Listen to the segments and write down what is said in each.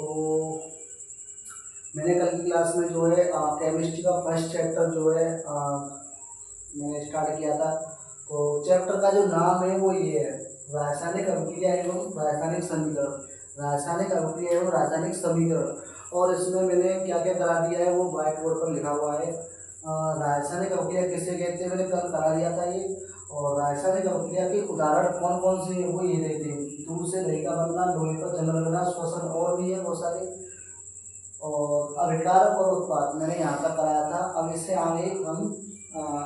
तो मैंने कल की क्लास में जो है केमिस्ट्री का फर्स्ट चैप्टर जो है मैंने स्टार्ट किया था। तो चैप्टर का जो नाम है वो ये है, रासायनिक अभिक्रिया एवं रासायनिक समीकरण। रासायनिक अभिक्रिया एवं रासायनिक समीकरण। और इसमें मैंने क्या क्या करा दिया है वो व्हाइट बोर्ड पर लिखा हुआ है। रासायनिक अभिक्रिया किसे कहते हैं मैंने कल करा दिया था ये। और रासायनिक अभिक्रिया के उदाहरण कौन कौन से हैं वो ये देते हैं, दूध से दही का बनना, लोहे पर जंग लगना, श्वसन, और भी है बहुत सारे। और अभिकारक और उत्पाद मैंने यहाँ तक कराया था। अब इससे आगे हम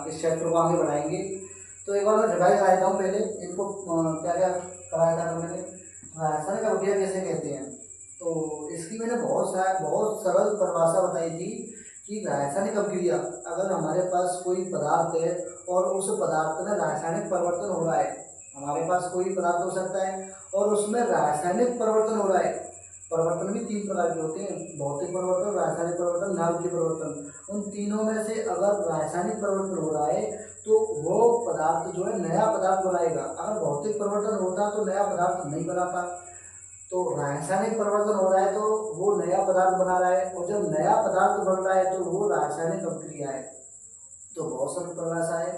इस चैप्टर को आगे बढ़ाएंगे। तो एक बार मैं रिवाइज कराता हूँ पहले इनको क्या क्या कराया था मैंने। रासायनिक अभिक्रिया किसे कहते हैं, तो इसकी मैंने बहुत सरल परिभाषा बताई थी कि रासायनिक अभिक्रिया, अगर हमारे पास कोई पदार्थ है और उस पदार्थ में रासायनिक परिवर्तन हो रहा है, हमारे पास कोई पदार्थ हो सकता है और उसमें रासायनिक परिवर्तन हो रहा है। परिवर्तन भी तीन प्रकार के होते हैं, भौतिक परिवर्तन, रासायनिक परिवर्तन, नाभिकीय परिवर्तन। उन तीनों में से अगर रासायनिक परिवर्तन हो रहा है तो वो पदार्थ जो है नया पदार्थ बनाएगा। अगर भौतिक परिवर्तन होता तो नया पदार्थ नहीं बनाता। तो रासायनिक परिवर्तन हो रहा है तो वो नया पदार्थ बना रहा है, और जब नया पदार्थ बन रहा है तो वो रासायनिक अभिक्रिया है। तो बहुत सारी परिभाषा है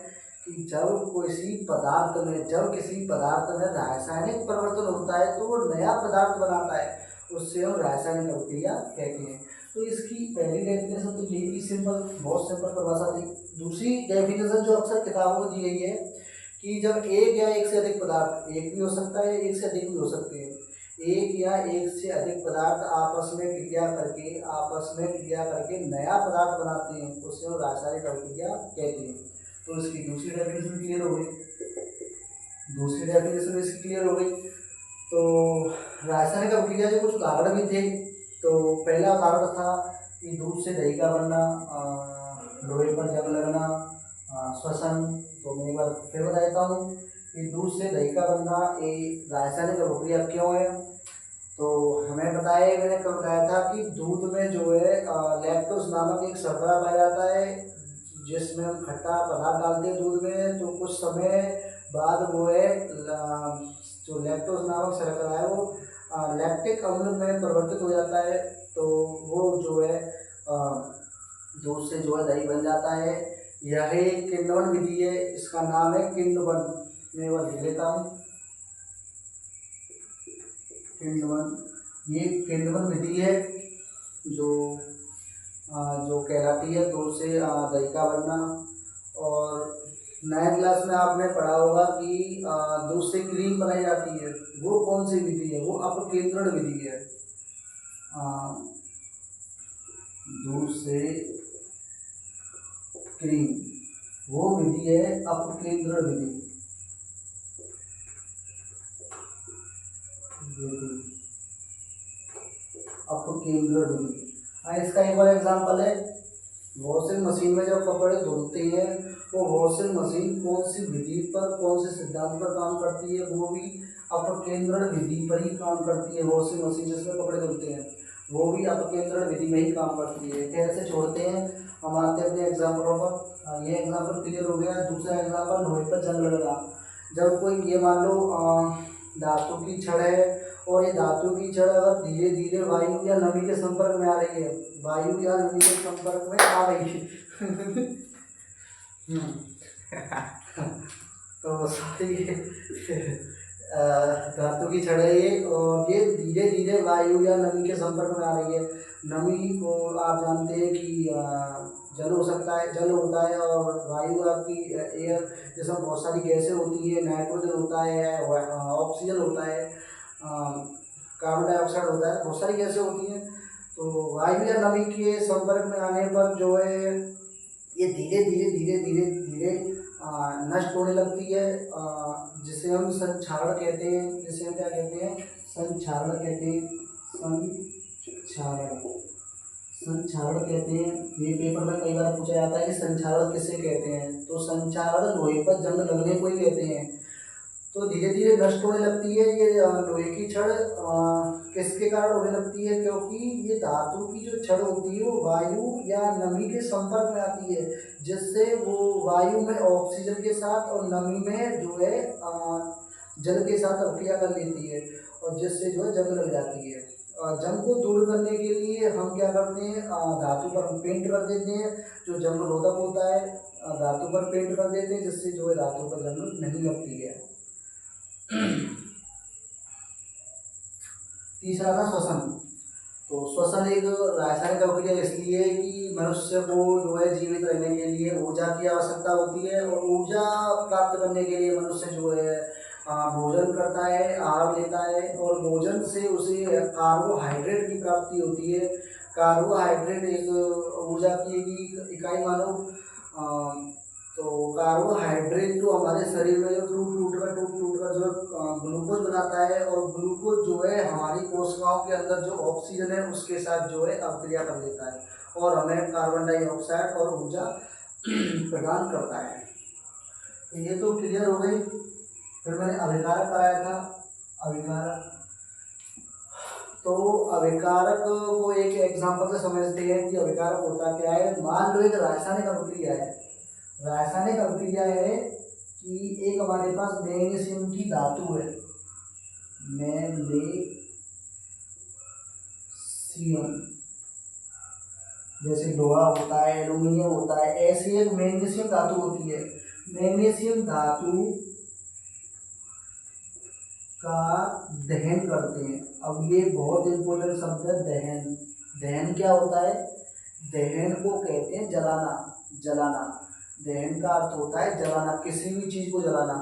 कि जब किसी पदार्थ में रासायनिक परिवर्तन होता है तो वो नया पदार्थ बनाता है, उससे हम रासायनिक अभिक्रिया कहते हैं। तो इसकी पहली डेफिनेशन तो यही थी, सिंपल, बहुत सिंपल परिभाषा थी। दूसरी डेफिनेशन जो अक्सर किताबों में दी गई है कि जब एक या एक से अधिक पदार्थ, एक भी हो सकता है एक से अधिक भी हो सकते हैं, एक या एक से अधिक पदार्थ आपस में क्रिया करके नया पदार्थ बनाते हैं, उससे हम रासायनिक अभिक्रिया कहते हैं। तो इसकी दूसरी डेफिनेशन क्लियर हो गई। तो रासायनिक अभिक्रिया के कुछ उदाहरण भी थे। तो पहला उदाहरण था कि दूध से दही का बनना, लोहे पर जंग लगना, श्वसन। तो मैं एक बार फिर बता देता हूँ कि दूध से दही का बनना ये रासायनिक अभिक्रिया क्यों है। तो मैंने कल बताया था कि दूध में जो है लैक्टोज नामक एक शर्करा पाया जाता है, जिसमें हम खट्टा पदार्थ डालते हैं दूध में, तो कुछ समय बाद वो है जो लैक्टोज नामक शर्करा है वो लैक्टिक अम्ल में परिवर्तित हो जाता है। तो वो जो है दूध से जो है दही बन जाता है। यह एक किण्वन विधि है, इसका नाम है किण्वन। मैं वो लिख लेता हूँ, किण्वन। ये किण्वन विधि है जो कहलाती है दूध से दही का बनना। और 9th क्लास में आपने पढ़ा होगा कि दूध से क्रीम बनाई जाती है, वो कौन सी विधि है, वो अपकेंद्रण विधि है। दूध से क्रीम, वो विधि है अपकेंद्रण विधि। अपकेंद्रण विधि। इसका एक और एग्जाम्पल है, वॉशिंग मशीन में जब कपड़े धुलते हैं वो वॉशिंग मशीन कौन सी विधि पर, कौन से सिद्धांत पर काम करती है, वो भी अपकेंद्रण विधि पर ही काम करती है। वॉशिंग मशीन जिसमें कपड़े धुलते हैं वो भी अपकेंद्रण विधि में ही काम करती है। कैसे छोड़ते हैं, हम आते हैं अपने एग्जाम्पलों पर। ये एग्जाम्पल क्लियर हो गया। दूसरा एग्जाम्पल, लोहे पर जंग लगना। जब कोई, ये मान लो धातु की छड़ है और ये धातु की छड़ अगर धीरे धीरे वायु या नमी के संपर्क में आ रही है, वायु या नमी के संपर्क में आ रही है तो सॉरी, धातु की छड़ है ये, और ये धीरे धीरे वायु या नमी के संपर्क में आ रही है। नमी को आप जानते हैं कि जल हो सकता है, जल होता है, और वायु आपकी एयर, जिसमें बहुत सारी गैसें होती है, नाइट्रोजन होता है, ऑक्सीजन होता है, कार्बन डाइऑक्साइड होता है, बहुत सारी गैसें होती हैं। तो वायु या नमी के संपर्क में आने पर जो है ये धीरे धीरे नष्ट होने लगती है, जिसे हम संक्षारण कहते हैं। जिसे हम क्या कहते हैं, संक्षारण कहते हैं। संक्षारण कहते हैं। ये पेपर में कई बार पूछा जाता है कि संक्षारण किसे कहते हैं, तो संक्षारण लोहे पर जंग लगने को ही कहते हैं। तो धीरे धीरे नष्ट होने लगती है ये लोहे की छड़। किसके कारण होने लगती है, क्योंकि ये धातु की जो छड़ होती है वो वायु या नमी के संपर्क में आती है, जिससे वो वायु में ऑक्सीजन के साथ और नमी में जो है जल के साथ अभिक्रिया कर लेती है, और जिससे जो है जंग लग जाती है। जंग को दूर करने के लिए हम क्या करते हैं, धातु पर हम पेंट कर देते हैं, जो जंग रोधक होता है धातु पर पेंट कर देते हैं, जिससे जो है धातु पर जंग नहीं लगती है। तीसरा था श्वसन। तो श्वसन एक रासायनिक अभिक्रिया इसलिए है कि मनुष्य को जो है जीवित रहने के लिए ऊर्जा की आवश्यकता होती है, और ऊर्जा प्राप्त करने के लिए मनुष्य जो है भोजन करता है, आहार लेता है, और भोजन से उसे कार्बोहाइड्रेट की प्राप्ति होती है। कार्बोहाइड्रेट एक ऊर्जा की एक इकाई मानो। तो कार्बोहाइड्रेट तो हमारे शरीर में जो टूट टूट कर जो ग्लूकोज बनाता है, और ग्लूकोज जो है हमारी कोशिकाओं के अंदर जो ऑक्सीजन है उसके साथ जो है अभिक्रिया कर देता है, और हमें कार्बन डाइऑक्साइड और ऊर्जा प्रदान करता है। तो ये तो क्लियर हो गई। फिर मैंने अभिकारक कराया था। अभिकारक, तो अभिकारक को एक एग्जाम्पल से समझते हैं कि अभिकारक होता क्या है। मान लो एक रासायनिक अभिक्रिया है। रासायनिक अभिक्रिया है कि एक हमारे पास मैग्नीशियम की धातु है, मैग्नीशियम, जैसे लोहा होता है, एल्यूमिनियम होता है, ऐसी एक मैग्नीशियम धातु होती है। मैग्नीशियम धातु का दहन करते हैं। अब ये बहुत इंपॉर्टेंट शब्द है, दहन। दहन क्या होता है? दहन को कहते हैं जलाना। जलाना, दहन का अर्थ होता है जलाना, किसी भी चीज़ को जलाना।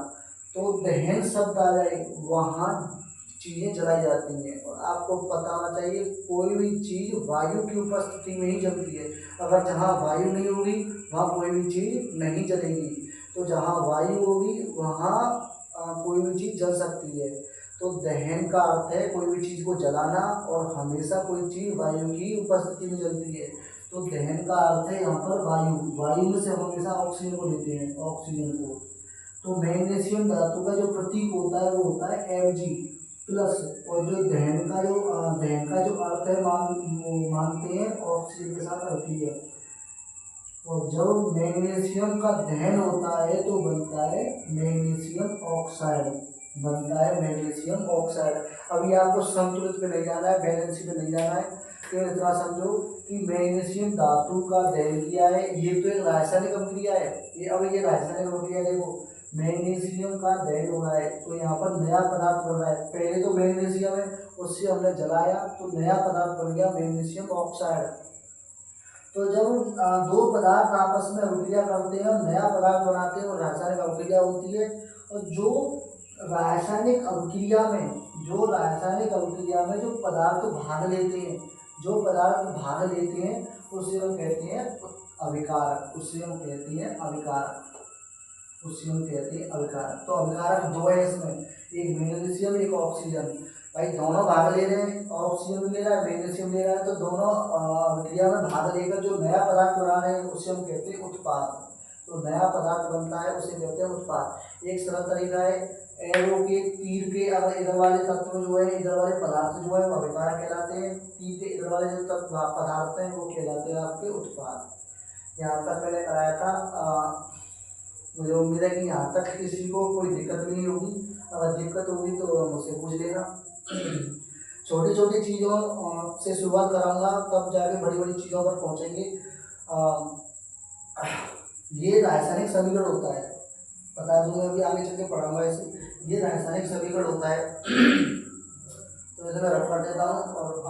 तो दहन शब्द आ जाए, वहाँ चीज़ें जलाई जाती हैं। और आपको पता होना चाहिए कोई भी चीज़ वायु की उपस्थिति में ही जलती है। अगर जहाँ वायु नहीं होगी वहाँ कोई भी चीज़ नहीं जलेगी। तो जहाँ वायु होगी वहाँ कोई भी चीज़ जल सकती है। तो दहन का अर्थ है कोई भी चीज़ को जलाना, और हमेशा कोई चीज़ वायु की उपस्थिति में जलती है। तो दहन का अर्थ है यहाँ पर वायु। वायु में से हमेशा ऑक्सीजन को लेते हैं, ऑक्सीजन को। तो मैग्नीशियम धातु का जो प्रतीक होता है वो होता है Mg प्लस, और जो दहन का जो अर्थ है वो मानते हैं ऑक्सीजन के साथ अभिक्रिया। और जब मैग्नीशियम का दहन होता है तो बनता है मैग्नीशियम ऑक्साइड, बनता है मैग्नीशियम ऑक्साइड। अभी आपको संतुलित पे नहीं जाना है, बैलेंस पे नहीं जाना है, केवल इतना समझो कि मैग्नीशियम धातु का दहन किया है। ये तो एक रासायनिक अभिक्रिया है। ये रासायनिक अभिक्रिया देखो, मैग्नीशियम का दहन हो रहा है तो यहाँ पर नया पदार्थ बन रहा है। पहले तो मैग्नीशियम है, उससे हमने जलाया तो नया पदार्थ बन गया मैग्नीशियम ऑक्साइड। तो जब दो पदार्थ आपस में अभिक्रिया करते हैं और नया पदार्थ बनाते हैं, वो रासायनिक अभिक्रिया होती है। और जो रासायनिक अभिक्रिया में जो पदार्थ भाग लेते हैं, उसे हम कहते हैं अभिकारक। तो अभिकारक दो है इसमें, एक मैग्नीशियम एक ऑक्सीजन। भाई दोनों भाग ले रहे हैं, ऑक्सीजन ले रहा है, मैग्नीशियम ले रहा है, तो दोनों अभिक्रिया में भाग लेकर जो नया पदार्थ बना रहे हैं उसे हम कहते हैं उत्पाद। तो नया पदार्थ बनता है उसे कहते हैं उत्पाद। एक सरल तरीका है, एरो के तीर के अगर इधर वाले तत्व जो है, इधर वाले पदार्थ जो है वो अभिकारक कहलाते हैं। तीर के इधर वाले जो पदार्थ हैं वो कहलाते हैं आपके उत्पाद। यहाँ तक मैंने कराया था। मुझे उम्मीद है कि यहाँ तक किसी को कोई दिक्कत नहीं होगी। अगर दिक्कत होगी तो मुझसे पूछ लेना। छोटी छोटी चीज़ों से शुरुआत कराऊंगा, तब जाके बड़ी बड़ी चीज़ों पर पहुँचेंगे। ये रासायनिक समीकरण होता है, बता दूंगा, अभी आगे चल के पढ़ाऊंगा इसे। ये रासायनिक समीकरण होता है। तो इसे मैं रख कर देता हूँ, और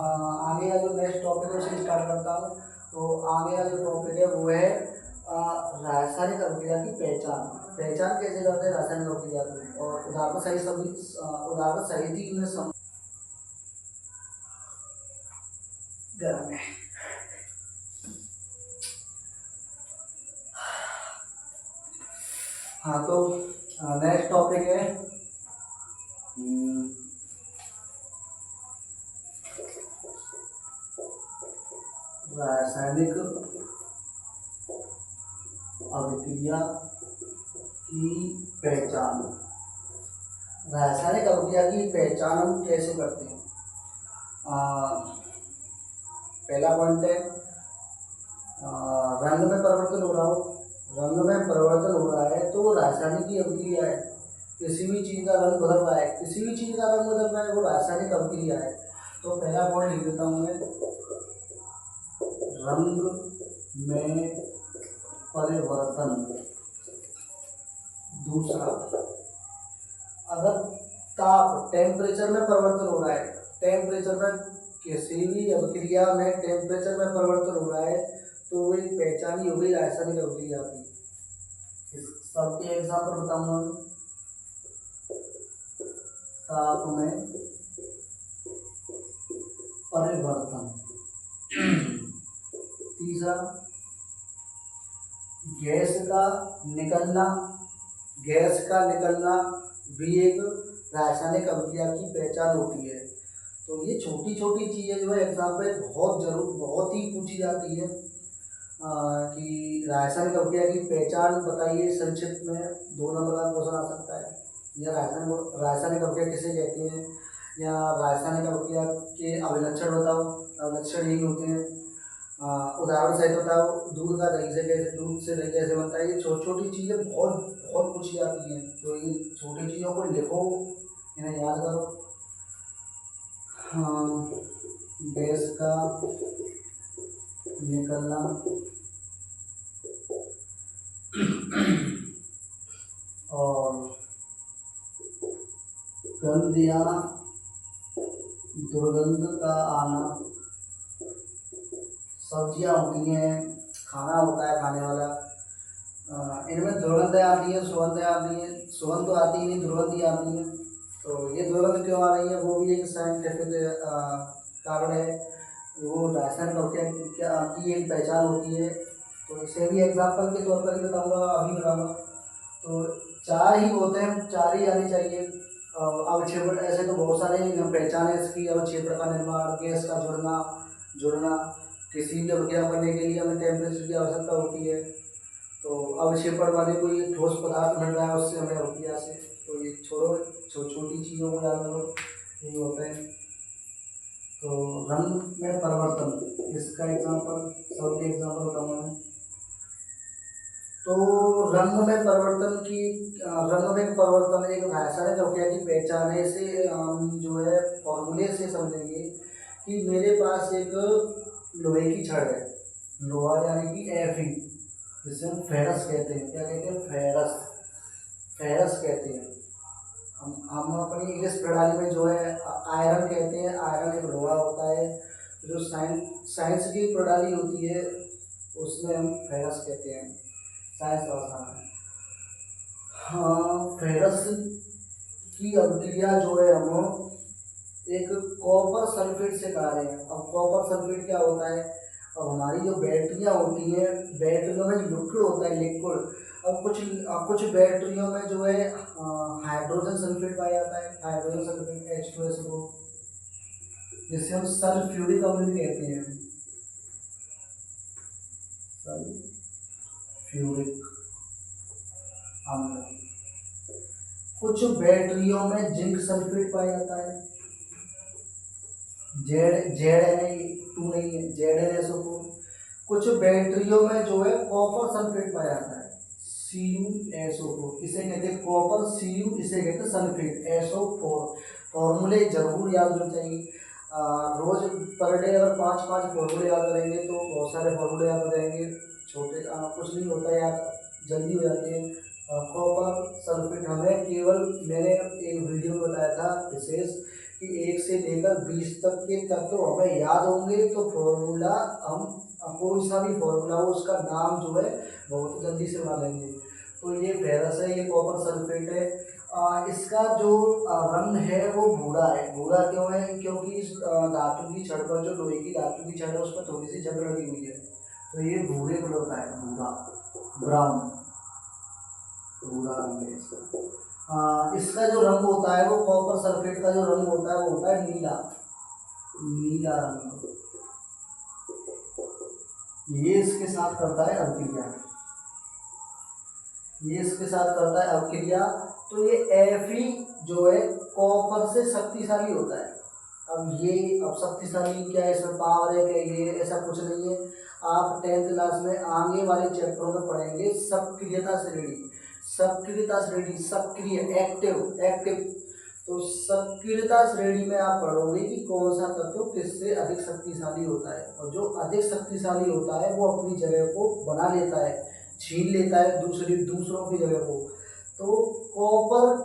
आगे का जो नेक्स्ट टॉपिक है उसे स्टार्ट करता हूँ। तो आगे का जो टॉपिक है वो है रासायनिक अभिक्रिया की पहचान कैसे करते हैं रासायनिक अभिक्रिया की, और उदाहरण सहित इनमें गर्म है। हाँ, तो नेक्स्ट टॉपिक है रासायनिक अभिक्रिया की पहचान। रासायनिक अभिक्रिया की पहचान हम कैसे करते हैं? पहला पॉइंट है रंग में परिवर्तन हो रहा हो। रंग में परिवर्तन हो रहा है तो रासायनिक की अभिक्रिया है। किसी भी चीज़ का रंग बदल रहा है, वो रासायनिक अभिक्रिया है। तो पहला पॉइंट लिख देता हूँ मैं, रंग में परिवर्तन। दूसरा, अगर ताप टेम्परेचर में परिवर्तन हो रहा है, टेम्परेचर में किसी भी अभिक्रिया में टेम्परेचर में परिवर्तन हो रहा है तो वो एक पहचानी हो गई रासायनिक अभिक्रिया की। इस सबके एग्जाम्पल बताऊंगा मैं। ताप में परिवर्तन। तीसरा, गैस का निकलना। गैस का निकलना भी एक रासायनिक अभिक्रिया की पहचान होती है। तो ये छोटी छोटी चीज़ें जो है एग्जाम पे बहुत ही पूछी जाती है कि रासायनिक अभिक्रिया की पहचान बताइए संक्षिप्त में, 2 नंबर का क्वेश्चन आ सकता है। या रासायनिक अभिक्रिया किसे कहते हैं, या रासायनिक अभिक्रिया के अभिलक्षण बताओ, अभिलक्षण यही होते हैं। उदाहरण सहित बताओ, दूध का दही से कैसे, दूध से दही कैसे बनता है। ये छोटी छोटी चीज़ें बहुत पूछी जाती हैं, तो ये छोटी चीज़ों को लिखो, इन्हें याद करो। गैस का निकलना और गंध या दुर्गंध का आना। सब्जियां होती हैं, खाना होता है खाने वाला, इनमें दुर्गंध आती है, सुगंध आती है। सुगंध तो आती ही नहीं, दुर्गंध ही आती है। तो ये दुर्गंध क्यों आ रही है, वो भी एक साइंटिफिक कारण है, वो रासायनिक अभिक्रिया की एक पहचान होती है। तो इसे भी एग्जाम्पल के तौर पर ही बताऊंगा, अभी बताऊंगा। तो 4 ही होते हैं, 4 ही आनी चाहिए। अवक्षेपण, ऐसे तो बहुत सारे पहचान है इसकी। अवक्षेपण का निर्माण, गैस का जुड़ना, किसी भी अभिक्रिया करने के लिए हमें टेम्परेचर की आवश्यकता होती है। तो अवक्षेपण वाले कोई ठोस पदार्थ मिल रहा है उससे हमें अभिक्रिया से। तो ये छोड़ो, छोटी चीज़ों को याद करो, यही होता है। तो रंग में परिवर्तन, इसका एग्जाम्पल, सबके एग्जाम्पल बताऊंगा मैं। तो रंग में परिवर्तन एक रासायनिक अभिक्रिया की पहचान है। इसे हम जो है फॉर्मूले से समझेंगे कि मेरे पास एक लोहे की छड़ है, लोहा यानी कि Fe, जिसे हम फेरस कहते हैं। क्या कहते हैं, फेरस कहते हैं। हम अपनी इंग्लिश प्रणाली में जो है आयरन कहते हैं। आयरन एक लोहा होता है। जो साइंस की प्रणाली होती है उसमें हम फेरस कहते हैं, साइंस भाषा में। हाँ, फेरस की अभिक्रिया जो है हम एक कॉपर सल्फेट से करा रहे हैं। अब कॉपर सल्फेट क्या होता है, अब हमारी जो बैटरियाँ होती हैं, बैटरियों में लिक्विड होता है, लिक्विड। अब कुछ बैटरियों में जो है हाइड्रोजन सल्फेट पाया जाता है, हाइड्रोजन सल्फेट H2SO, जिसे हम सल्फ्यूरिक अम्ल कहते हैं, सल्फ्यूरिक अम्ल। कुछ बैटरियों में जिंक सल्फेट पाया जाता है, ZnA2 नहीं है, ZnSO4। कुछ बैटरियों में जो है कॉपर सल्फेट पाया जाता है, CuSO4। इसे कहते हैं कॉपर, Cu इसे कहते हैं सल्फेट, SO4। फॉर्मूले जरूर याद होने चाहिए। रोज पर डे अगर 5-5 फॉर्मूले याद करेंगे तो बहुत सारे फॉर्मूले याद हो जाएंगे। छोटे कुछ नहीं होता है, याद जल्दी हो जाते हैं। कॉपर सल्फेट हमें केवल, मैंने एक वीडियो में बताया था विशेष कि 1 से लेकर 20 तक के तत्व हमें याद होंगे तो फॉर्मूला, हम कोई सा भी फॉर्मूला हो उसका नाम जो है बहुत जल्दी से बना लेंगे। तो ये फेरस है, ये कॉपर सल्फेट है। इसका जो रंग है वो भूरा है। भूरा क्यों है, क्योंकि इस धातु की छड़ पर, जो लोहे की धातु की छड़ है उस पर थोड़ी सी जंग लगी हुई है, तो ये भूरे कलर का है, भूरा, ब्राउन, भूरा रंग है इसका। इसका जो रंग होता है वो कॉपर सल्फेट का जो रंग होता है वो होता है नीला रंग। ये इसके साथ करता है अभिक्रिया, ये इसके साथ करता है अभिक्रिया। तो ये Fe जो है कॉपर से शक्तिशाली होता है। अब शक्तिशाली क्या है, इसमें पावर है क्या, ये ऐसा कुछ नहीं है। आप 10th क्लास में आगे वाले चैप्टरों में पढ़ेंगे सक्रियता श्रेणी, सक्रिय, एक्टिव। तो सक्रियता श्रेणी में आप पढ़ोगे कि कौन सा तत्व किससे अधिक शक्तिशाली होता है, और जो अधिक शक्तिशाली होता है वो अपनी जगह को बना लेता है, छीन लेता है दूसरों की जगह को। तो कॉपर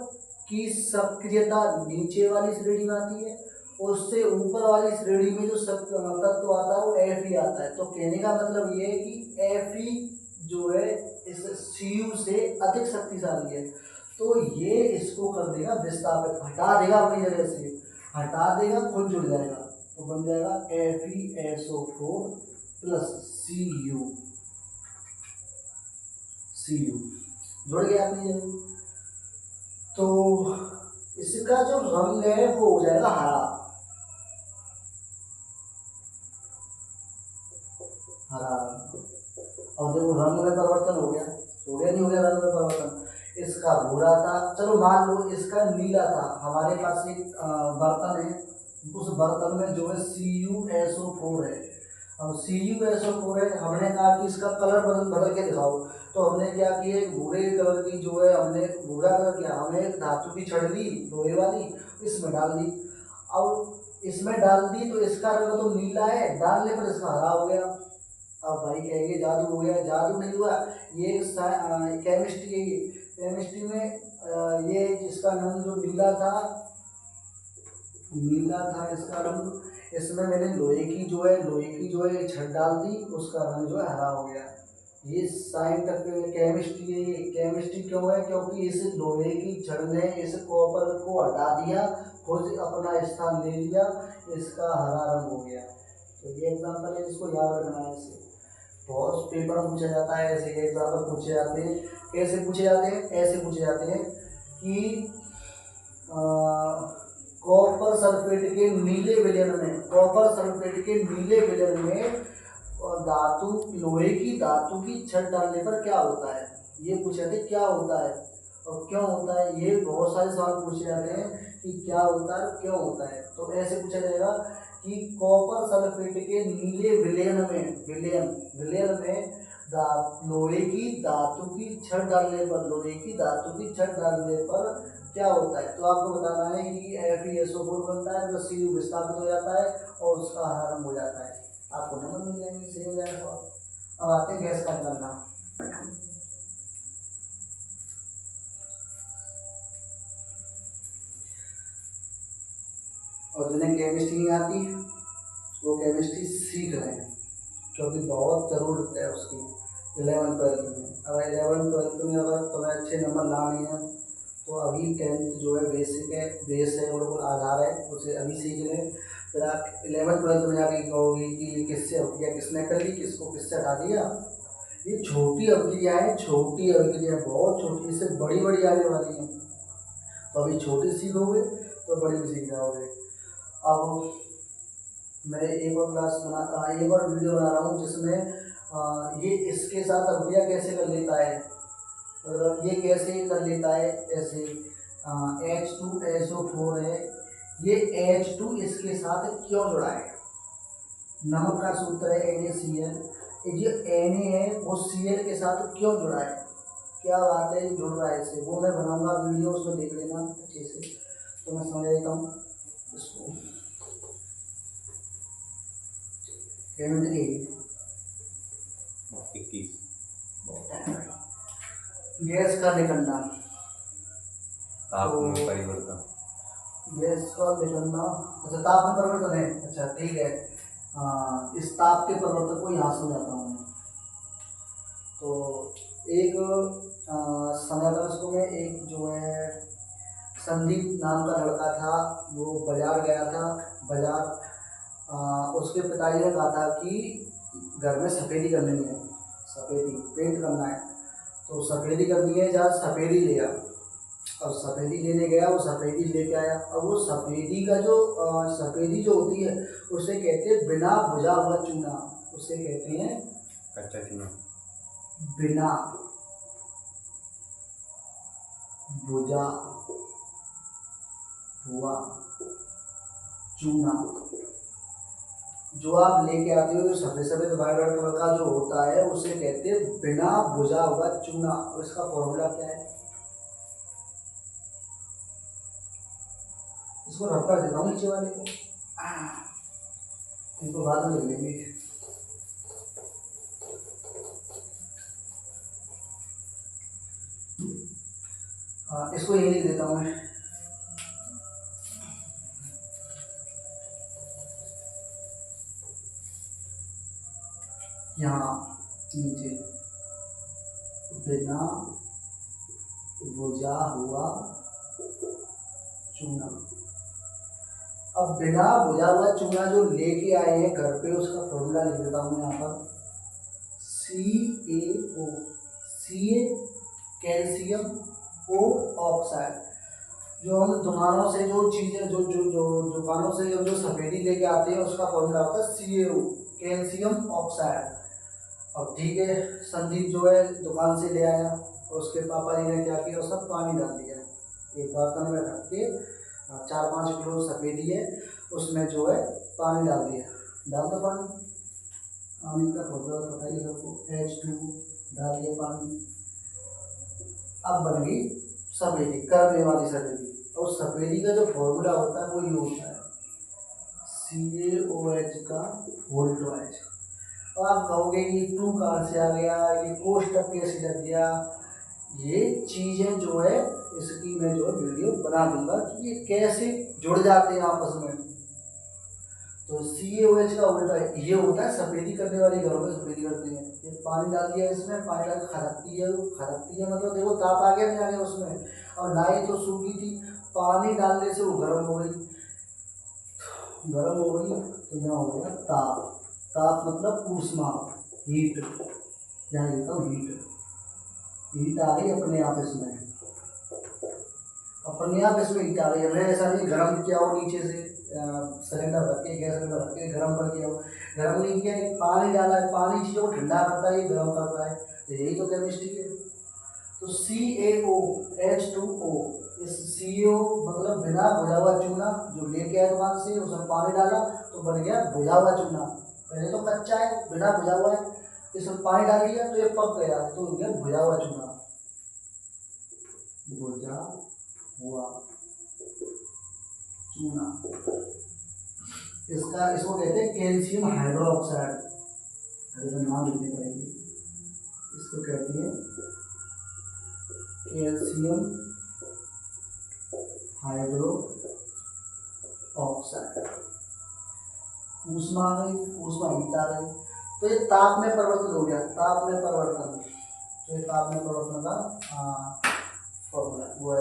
की सक्रियता नीचे वाली श्रेणी में आती है, उससे ऊपर वाली श्रेणी में जो तत्व आता है वो Fe आता है। तो कहने का मतलब ये है कि Fe जो है इस Cu से अधिक शक्तिशाली है। तो ये इसको कर देगा विस्थापित, हटा देगा अपनी जगह से, हटा देगा, खुद जुड़ जाएगा, तो बन जाएगा FeSO4 प्लस Cu जुड़ गया अपनी जगह। तो इसका जो रंग है वो हो जाएगा हरा, हरा रंग। और देखो रंग में परिवर्तन हो गया, नहीं हो गया रंग में परिवर्तन। इसका भूरा था, चलो मान लो इसका नीला था। हमारे पास एक बर्तन है, उस बर्तन में जो है CuSO4 है। अब CuSO4 है, हमने कहा कि इसका कलर बदल के दिखाओ। तो हमने क्या किया, भूरे कलर की जो है हमने भूरा कलर किया, हमें धातु की छड़ ली लोहे वाली, इसमें डाल दी। अब इसमें डाल दी तो इसका रंग तो नीला है, डालने पर इसका हरा हो गया। अब भाई कहेंगे जादू हो गया, जादू नहीं हुआ, ये केमिस्ट्री है। केमिस्ट्री में ये इसका रंग जो नीला था इसका रंग, इसमें मैंने लोहे की जो है छड़ डाल दी, उसका रंग जो है हरा हो गया। ये साइंटिफिक केमिस्ट्री है। ये केमिस्ट्री क्यों है, क्योंकि इस लोहे की छड़ ने इस कॉपर को हटा दिया, खुद अपना स्थान ले लिया, इसका हरा रंग हो गया। तो ये एग्जाम्पल है, इसको याद रखना है। इसे बहुत पेपर पूछा जाता है, ऐसे एग्जाम्पल पूछे जाते हैं। कैसे पूछे जाते हैं, ऐसे पूछे जाते हैं कि कॉपर सल्फेट के नीले विलयन में धातु लोहे की धातु की छड़ डालने पर क्या होता है, ये पूछे जाते क्या होता है और क्यों होता है। ये बहुत सारे सवाल पूछे जाते हैं कि क्या होता है, क्यों होता है। तो ऐसे पूछा जाएगा कि कॉपर सल्फेट के नीले विलयन में लोहे की धातु की छड़ डालने पर क्या होता है। तो आपको बताना है कि FeSO4 बनता है, प्लस Cu विस्थापित हो जाता है और उसका हरा रंग हो जाता है। आपको नंबर मिल जाएंगे, सही हो जाएगा। अब आते हैं गैस का निकलना। और जिन्हें केमिस्ट्री नहीं आती वो केमिस्ट्री सीख रहे हैं, क्योंकि बहुत ज़रूरत है उसकी 11th-12th में। अगर 11th-12th में अगर तुम्हें अच्छे नंबर लाने हैं तो अभी 10th जो है बेस है, वो लोग आधार है, उसे अभी सीख लें। फिर आप 11th-12th में जाके कहोगे कि ये किससे अवक्रिया किसने कर दी, किसको किससे हटा दिया। ये छोटी अवक्रिया है, बहुत छोटी, इससे बड़ी बड़ी आने वाली हैं। तो अभी छोटी सीखोगे तो बड़ी भी सीख जाओगे। अब मैं एक और वीडियो बना रहा हूँ जिसमें ये इसके साथ अवक्रिया कैसे कर लेता है, मतलब ये कैसे कर लेता है। ऐसे H2SO4 है, ये H2 इसके साथ क्यों जुड़ा है, नमक का सूत्र है NaCl, जो Na है वो Cl के साथ क्यों जुड़ा है, क्या बात है जुड़ रहा है इससे, वो मैं बनाऊंगा वीडियो, उसको देख लेना अच्छे से। तो मैं समझ देता हूँ इसको। गैस का निकलना, ताप में परिवर्तन, गैस का निकलना, अच्छा ताप में परिवर्तन है, अच्छा ठीक है। इस ताप के परिवर्तन को यहाँ समझाता हूँ मैं। तो एक समझाता हूँ इसको मैं। एक जो है संदीप नाम का लड़का था, वो बाजार गया था। उसके पिताजी ने कहा था कि घर में सफ़ेदी करनी है, सफ़ेदी पेंट करना है, तो सफ़ेदी करनी है, जहाँ सफ़ेदी ले आ। अब सफ़ेदी लेने गया, वो सफ़ेदी लेके आया। अब वो सफ़ेदी का जो सफ़ेदी जो होती है उसे कहते हैं बिना भुजा हुआ चूना, उसे कहते हैं कच्चा चूना, बिना भुजा हुआ चूना। जो आप लेके आते हो सफ़ेद सफ़ेद वाइट कलर का जो होता है उसे कहते हैं बिना भुजा हुआ चूना। और इसका फॉर्मूला क्या है, इसको रब कर देता हूँ नीचे वाले को। इनको बाद में ले लेंगे। इसको यही लिख देता हूँ मैं। यहाँ नीचे बिना बुझा हुआ चूना। अब बिना बुझा हुआ चूना जो लेके आए हैं घर पे, उसका फॉर्मूला लिख देता हूँ यहाँ पर। CaO, Ca calcium, O oxide. जो हम दुकानों से जो चीज़ें जो जो जो दुकानों से जो सफेदी लेके आते हैं उसका फॉर्मूला होता है CaO, कैल्शियम ऑक्साइड। अब ठीक है, संदीप जो है दुकान से ले आया, उसके पापा जी ने क्या किया, उसका पानी डाल दिया एक बर्तन में रख के। 4-5 किलो सफेदी है, उसमें जो है पानी डाल दिया। डाल दो पानी का फॉर्मूला पता ही सबको, H2 डाल दिया पानी। अब बन गई सफेदी, करने वाली सफेदी। और सफेदी का जो फॉर्मूला होता है वो ये होता है CaOH का होल ट्वाइस। और आप कहोगे ये 2 कहाँ से आ गया, ये कोष्टक कैसे लग गया। ये चीज़ें जो है इसकी मैं जो है वीडियो बना दूंगा कि ये कैसे जुड़ जाते हैं आपस में। तो CaOH का उल्टा ये होता है सफेदी करने वाली, घरों में सफेदी करते हैं। ये पानी डाल दिया इसमें, पानी डाल खदकती है, वो खदकती है मतलब देखो ताप आ गया नहीं आ गया उसमें। और ना ही तो सूखी थी, पानी डालने से वो गर्म हो गई, गर्म हो गई तो यहाँ हो गया ताप। ताप मतलब ऊष्मा, हीट। यहाँ लिखता हूँ हीट, हीट आ गई अपने आप इसमें, अपने आप इसमें हीट आ गई। हमने ऐसा नहीं गर्म किया हो नीचे से, सिलेंडर रख के, गैस सिलेंडर रख के गर्म कर दिया हो, गर्म नहीं किया, पानी डाला है, पानी चीज़ों को ठंडा करता है, ये गर्म करता है। तो यही तो केमिस्ट्री है। तो CaO H2O, इस CaO मतलब बिना भुजा हुआ चूना जो लेके आए दुकान से, उसमें पानी डाला तो बन गया भुजा हुआ चूना। पहले तो कच्चा है, बिना भुजा हुआ है, इसमें पानी डाल दिया तो ये पक गया, तो हो गया भुजा हुआ चूना। भुजा हुआ चूना, इसको कहते हैं कैल्शियम हाइड्रोक्साइड। अगर नाम लिखने पड़ेंगे, इसको कहते हैं कैल्शियम हाइड्रो ऑक्साइड। ऊष्मा आ गई, ऊष्मा हीट आ गई, तो ये ताप में परिवर्तन हो गया, ताप में परिवर्तन। तो ये ताप में परिवर्तन का फॉर्मूला वो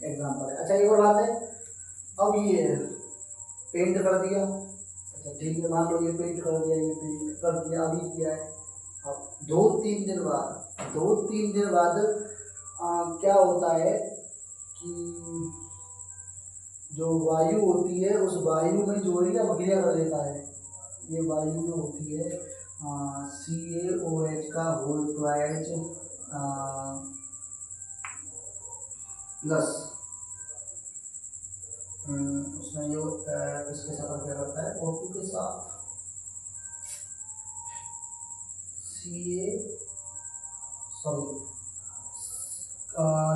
एग्जाम्पल है। अच्छा एक और बात है, अब ये पेंट कर दिया, अच्छा ठीक है, मान लो ये पेंट कर दिया, ये पेंट कर दिया, अभी किया है। अब 2-3 दिन बाद, 2-3 दिन बाद क्या होता है कि जो वायु होती है, उस वायु में जो है अभिक्रिया कर देता है। ये वायु जो होती है CaOH का होल ट्वाइस प्लस उसमें जो इसके साथ क्या करता है, O2 के साथ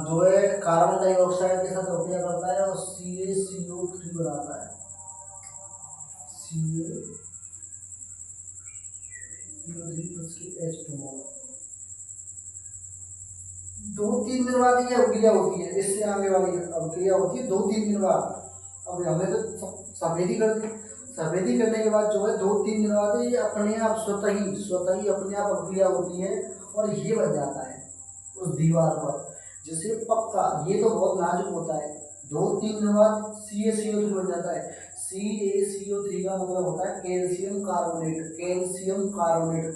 जो है कार्बन डाइऑक्साइड के साथ अभिक्रिया करता है और CaCO3 बनाता है। CaCO3 plus H2O। 2-3 दिन बाद ये अभिक्रिया होती है, इससे आगे वाली अभिक्रिया होती है 2-3 दिन बाद। अब हमने तो सफेदी कर दी, सफेदी करने के बाद जो है 2-3 दिन बाद ये अपने आप स्वतः ही अपने आप अभिक्रिया होती है और ये बन जाता है उस दीवार पर, जिसे पक्का। ये तो बहुत नाजुक होता है। 2-3 दिन बाद CaCO3 बन जाता है। CaCO3 का मतलब होता है कैल्शियम कार्बोनेट। कैल्शियम कार्बोनेट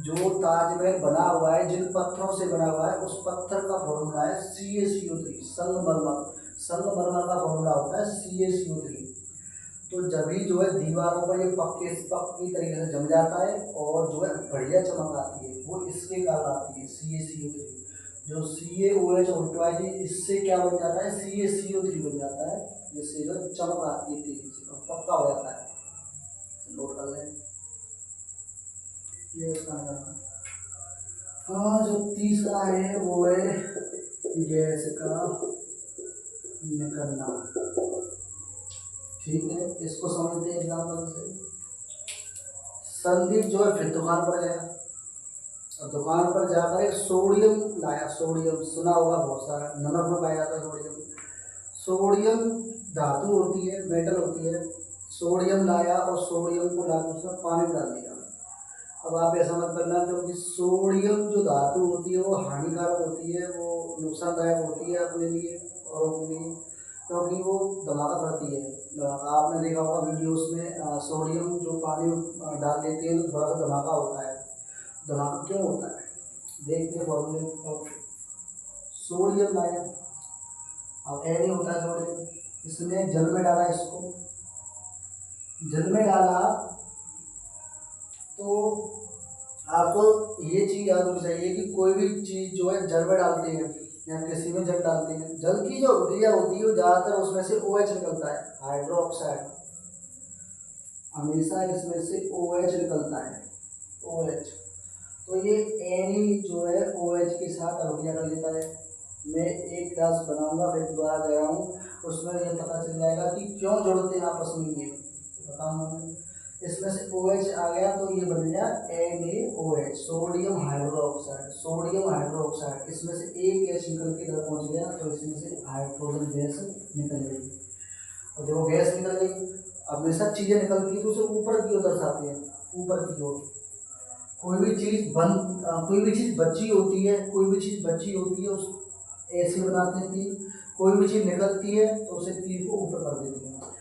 जो ताजमहल बना हुआ है, जिन पत्थरों से बना हुआ है, उस पत्थर का फॉर्मूला है CaCO3। संगमरमर का फॉर्मूला होता है CaCO3। तो जब भी जो है दीवारों पर ये पक्की तरीके से जम जाता है और जो है बढ़िया चमक आती है, वो इसके कारण आती है CaCO3। जो CaOH उल्टा है, इससे क्या बन जाता है, CaCO3 बन जाता है, जिससे जो चमक आती है तेजी से और पक्का हो जाता है। नोट कर लें ये उसका निकलना। हाँ, जो तीसरा है वो है गैस का निकलना। ठीक है, इसको समझते हैं एग्जाम्पल से। संदीप जो है फिर दुकान पर गया, और दुकान पर जाकर एक सोडियम लाया। सोडियम सुना होगा, बहुत सारा नमक में पाया जाता है सोडियम। सोडियम धातु होती है, मेटल होती है। सोडियम लाया और सोडियम को लाकर उसमें पानी में डाल दिया। अब आप ऐसा मत करना, क्योंकि सोडियम जो धातु होती है वो हानिकारक होती है, वो नुकसानदायक होती है अपने लिए और के लिए, क्योंकि वो धमाका करती है। आपने देखा होगा वीडियोस में, सोडियम जो पानी में डाल देते हैं तो थोड़ा सा धमाका होता है। धमाका क्यों होता है, देखते हैं फॉर्मूले। और सोडियम लाया, अब नहीं होता है सोडियम, इसने जल में डाला। इसको जल में डाला तो आपको ये चीज़ याद होनी चाहिए कि कोई भी चीज़ जो है जल में डालते हैं या किसी में जल डालते हैं, जल की जो अभिक्रिया होती है वो ज़्यादातर उसमें से OH निकलता है, हाइड्रोक्साइड। हमेशा इसमें से OH निकलता है, OH। तो ये Na जो है OH के साथ अभिक्रिया कर लेता है। मैं एक क्लास बनाऊंगा, फिर दोबारा गया हूँ, उसमें ये पता चल जाएगा कि क्यों जुड़ते हैं आपस में, ये बताऊंगा मैं। इसमें से OH आ गया तो ये बन गया NaOH, sodium hydroxide. Sodium hydroxide, इसमें से एक गैस निकल के इधर पहुँच गया, तो इसमें से हाइड्रोजन गैस निकल गई। और जब वो गैस निकल गई, अब ये सब चीज़ें निकलती है तो उसे ऊपर की ओर दर्शाते हैं, ऊपर की ओर। कोई भी चीज़ बची होती है, कोई भी चीज़ बची होती है उस ऐसे बनाते हैं तीर। कोई भी चीज़ निकलती है तो उसे तीर को ऊपर कर देते हैं।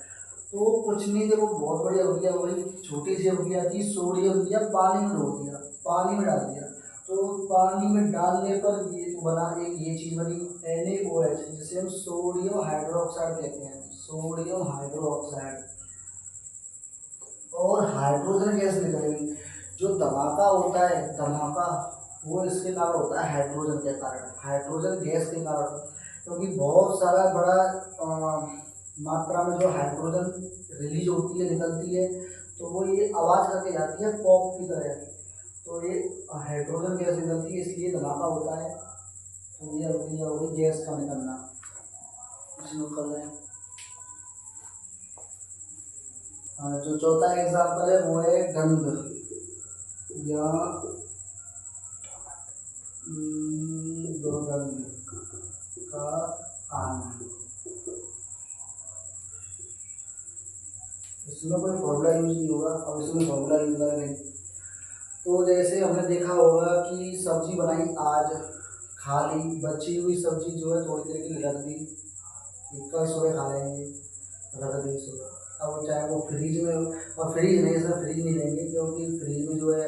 तो कुछ नहीं, देखो बहुत बढ़िया हो गया, वही छोटी सी हो गया थी। सोडियम दिया, पानी में धो दिया, पानी में डाल दिया, तो पानी में डालने पर ये बना, एक ये चीज़ बनी NaOH, जिसे हम सोडियम हाइड्रोक्साइड कहते हैं, सोडियम हाइड्रोक्साइड। और हाइड्रोजन गैस निकलेगी। जो धमाका होता है, धमाका वो इसके कारण होता है, हाइड्रोजन के कारण, हाइड्रोजन गैस के कारण। क्योंकि बहुत सारा बड़ा मात्रा में जो हाइड्रोजन रिलीज होती है, निकलती है, तो वो ये आवाज़ करके जाती है पॉप की तरह। तो ये हाइड्रोजन गैस निकलती है, इसलिए धमाका होता है। तो ये अभिक्रिया होगी गैस का निकलना। इसमें कर रहे हैं। जो चौथा एग्जाम्पल है वो है गंध या दुर्गंध का आना। इसमें कोई फॉर्मूला यूज नहीं होगा, अब इसमें फॉर्मूला यूज करेंगे। तो जैसे हमने देखा होगा कि सब्जी बनाई आज, खा ली, बची हुई सब्जी जो है थोड़ी देर के लिए रख दी, कल सुबह खा लेंगे, रख दी सुबह। अब चाहे वो फ्रीज में हो, और फ्रीज नहीं, इसमें फ्रीज नहीं लेंगे, क्योंकि फ्रीज में जो है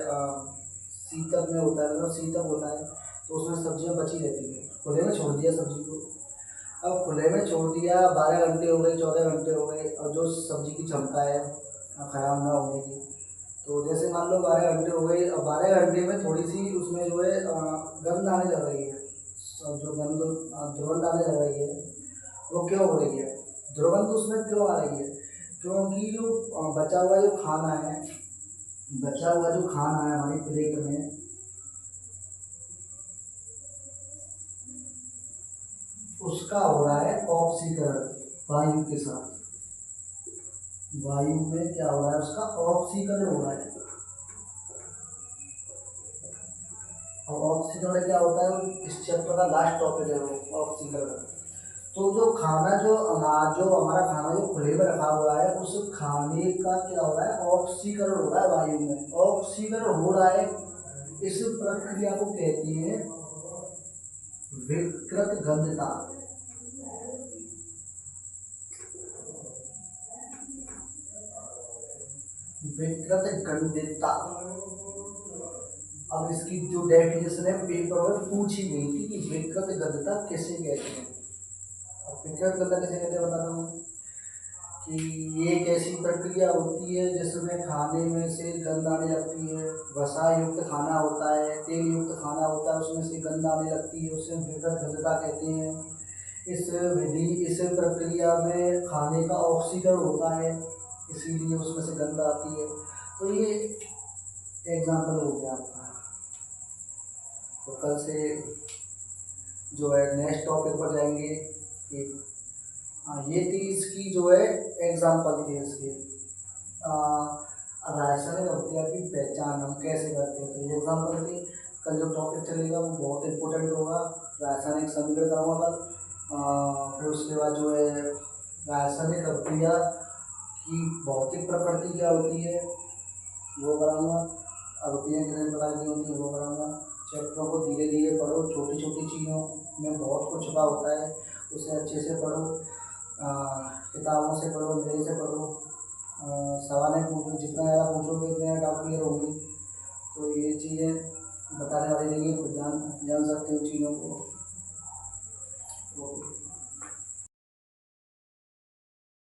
शीतक में होता है, मतलब शीतक होता है, तो उसमें सब्जियां बची रहती हैं। खुले में छोड़ दिया सब्जी को, अब खुले में छोड़ दिया, 12 घंटे हो गए, 14 घंटे हो गए, और जो सब्जी की क्षमता है ख़राब ना होने की, तो जैसे मान लो 12 घंटे हो गए, और 12 घंटे में थोड़ी सी उसमें जो है गंध आने लग रही है। जो दुर्गंध आने लग रही है, वो क्यों हो रही है? दुर्गंध उसमें क्यों आ रही है? क्योंकि जो बचा हुआ जो खाना है, बचा हुआ जो खाना है हमारी प्लेट में, उसका हो रहा है ऑक्सीकरण वायु के साथ। वायु में क्या हो रहा है? उसका ऑक्सीकरण हो रहा है। और ऑक्सीकरण क्या होता है? इस चैप्टर का लास्ट टॉपिक है वो ऑक्सीकरण। तो जो खाना जो हमारा खाना जो खुले में रखा हुआ है, उस खाने का क्या हो रहा है? ऑक्सीकरण हो रहा है वायु में, ऑक्सीकरण हो रहा है। इस प्रक्रिया को कहते हैं विकृत गंधता। विकृत गंधता। अब इसकी जो डेफिनेशन है पेपर में पूछी गई थी कि विकृत गंधता किसे कहते हैं। विकृत गंधता किसे कहते हैं बताता हूँ कि ये एक ऐसी प्रक्रिया होती है जिसमें खाने में से गंध आने लगती है। वसा युक्त खाना होता है, तेल युक्त खाना होता है, उसमें से गंध आने लगती है, उसे विकृत गंधता कहते हैं। इस प्रक्रिया में खाने का ऑक्सीकरण होता है, इसीलिए उसमें से गंध आती है। तो ये एग्जाम्पल हो गया आपका। तो कल से जो है नेक्स्ट टॉपिक पर जाएंगे कि हाँ, ये थी इसकी जो है एग्जाम्पल थी इसकी। रासायनिक अभिक्रिया की पहचान हम कैसे करते हैं, तो ये एग्जाम्पल थी। कल जो टॉपिक चलेगा वो बहुत इम्पोर्टेंट होगा, रासायनिक समीकरण कराऊंगा कल। फिर उसके बाद जो है रासायनिक अभिक्रिया की भौतिक प्रकृति क्या होती है वो कराऊंगा, अभिक्रिया कितने प्रकार की होती है वो कराऊंगा। चैप्टरों को धीरे धीरे पढ़ो, छोटी छोटी चीज़ों में बहुत कुछ छुपा होता है, उसे अच्छे से पढ़ो। किताबों से पढ़ो, मेरे से पढ़ो, सवालें पूछो, जितना ज़्यादा पूछोगे उतने डाउट क्लियर होंगे। तो ये चीज़ें बताने वाली नहीं है, खुद जान जान सकते हो चीज़ों को।